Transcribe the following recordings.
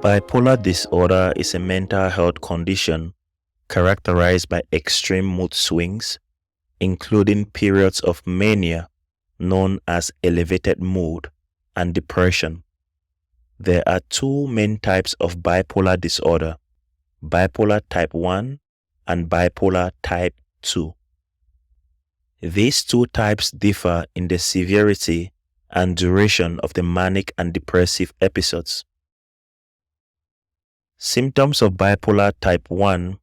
Bipolar disorder is a mental health condition characterized by extreme mood swings, including periods of mania, known as elevated mood, and depression. There are two main types of bipolar disorder: bipolar type 1 and bipolar type 2. These two types differ in the severity and duration of the manic and depressive episodes. Symptoms of bipolar type 1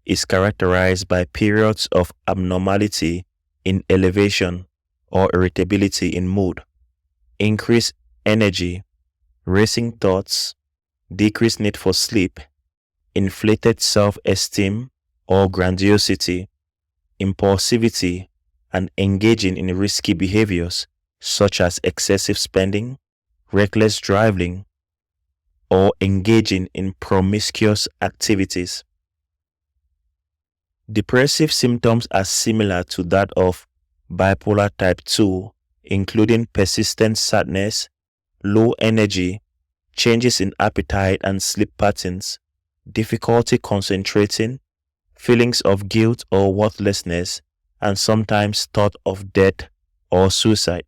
is characterized by periods of abnormality in elevation or irritability in mood, increased energy, racing thoughts, decreased need for sleep, inflated self-esteem or grandiosity, impulsivity, and engaging in risky behaviors such as excessive spending, reckless driving, or engaging in promiscuous activities. Depressive symptoms are similar to that of bipolar type 2, including persistent sadness, low energy, changes in appetite and sleep patterns, difficulty concentrating, feelings of guilt or worthlessness, and sometimes thought of death or suicide.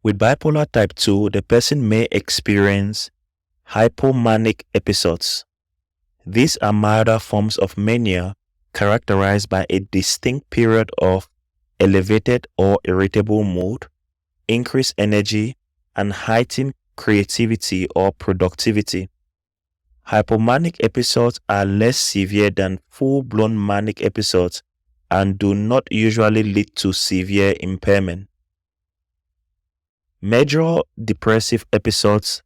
With bipolar type 2, the person may experience hypomanic episodes. These are milder forms of mania characterized by a distinct period of elevated or irritable mood, increased energy, and heightened creativity or productivity. Hypomanic episodes are less severe than full-blown manic episodes and do not usually lead to severe impairment. Major depressive episodes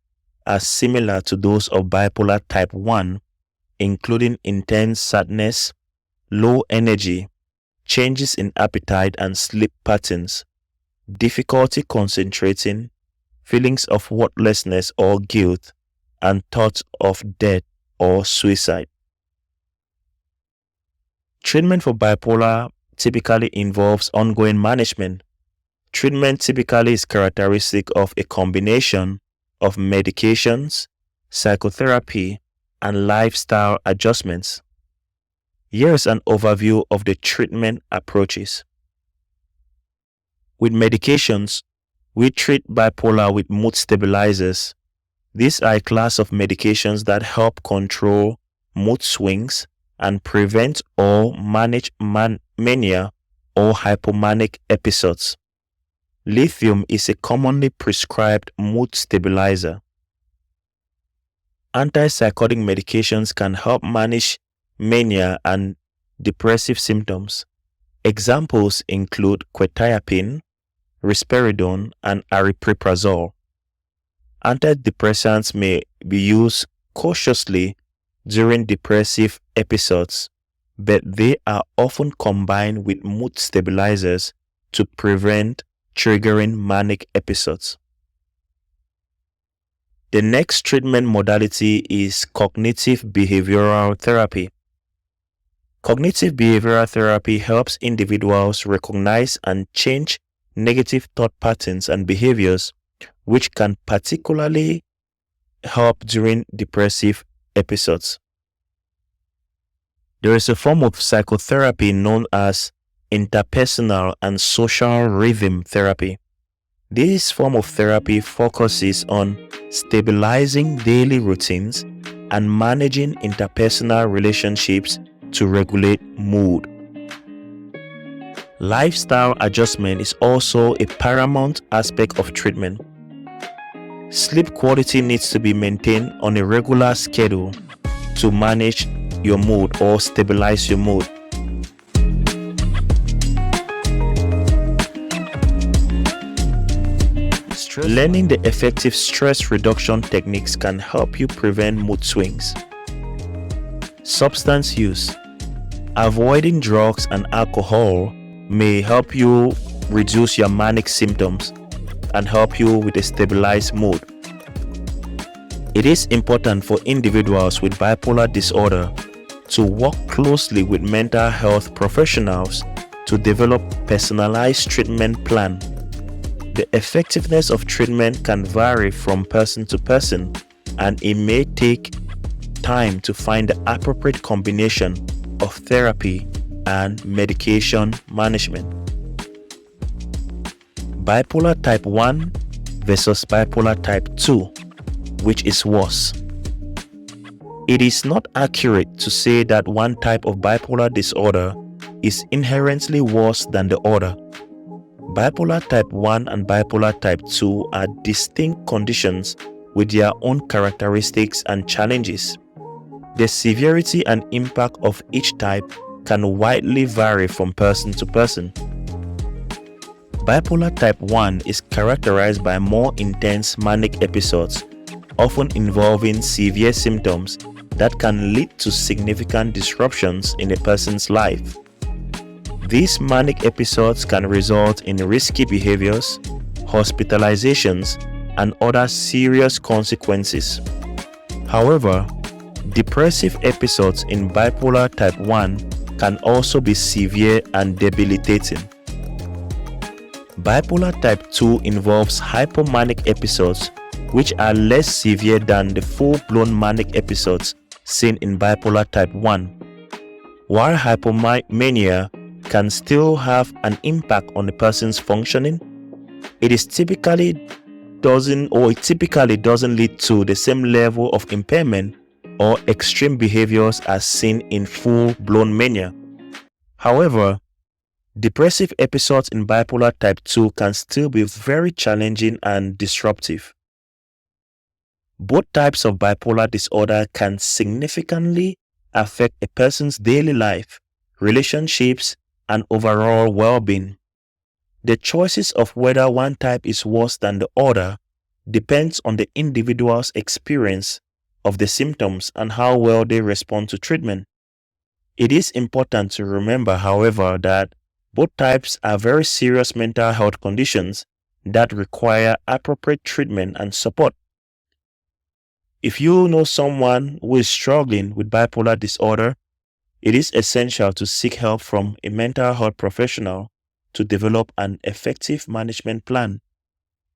are similar to those of bipolar type 1, including intense sadness, low energy, changes in appetite and sleep patterns, difficulty concentrating, feelings of worthlessness or guilt, and thoughts of death or suicide. Treatment for bipolar typically involves ongoing management. Treatment typically is characteristic of a combination of medications, psychotherapy, and lifestyle adjustments. Here is an overview of the treatment approaches. With medications, we treat bipolar with mood stabilizers. These are a class of medications that help control mood swings and prevent or manage mania or hypomanic episodes. Lithium is a commonly prescribed mood stabilizer. Antipsychotic medications can help manage mania and depressive symptoms. Examples include quetiapine, risperidone, and aripiprazole. Antidepressants may be used cautiously during depressive episodes, but they are often combined with mood stabilizers to prevent triggering manic episodes. The next treatment modality is cognitive behavioral therapy. Cognitive behavioral therapy helps individuals recognize and change negative thought patterns and behaviors, which can particularly help during depressive episodes. There is a form of psychotherapy known as interpersonal and social rhythm therapy. This form of therapy focuses on stabilizing daily routines and managing interpersonal relationships to regulate mood. Lifestyle adjustment is also a paramount aspect of treatment. Sleep quality needs to be maintained on a regular schedule to manage your mood or stabilize your mood. Learning the effective stress reduction techniques can help you prevent mood swings. Substance use. Avoiding drugs and alcohol may help you reduce your manic symptoms and help you with a stabilized mood. It is important for individuals with bipolar disorder to work closely with mental health professionals to develop personalized treatment plan. The effectiveness of treatment can vary from person to person, and it may take time to find the appropriate combination of therapy and medication management. Bipolar type 1 versus bipolar type 2, which is worse? It is not accurate to say that one type of bipolar disorder is inherently worse than the other. Bipolar type 1 and bipolar type 2 are distinct conditions with their own characteristics and challenges. The severity and impact of each type can widely vary from person to person. Bipolar type 1 is characterized by more intense manic episodes, often involving severe symptoms that can lead to significant disruptions in a person's life. These manic episodes can result in risky behaviors, hospitalizations, and other serious consequences. However, depressive episodes in bipolar type 1 can also be severe and debilitating. Bipolar type 2 involves hypomanic episodes, which are less severe than the full-blown manic episodes seen in bipolar type 1. While hypomania can still have an impact on a person's functioning, it typically doesn't lead to the same level of impairment or extreme behaviors as seen in full-blown mania. However, depressive episodes in bipolar type 2 can still be very challenging and disruptive. Both types of bipolar disorder can significantly affect a person's daily life, relationships, and overall well-being. The choices of whether one type is worse than the other depends on the individual's experience of the symptoms and how well they respond to treatment. It is important to remember, however, that both types are very serious mental health conditions that require appropriate treatment and support. If you know someone who is struggling with bipolar disorder, it is essential to seek help from a mental health professional to develop an effective management plan.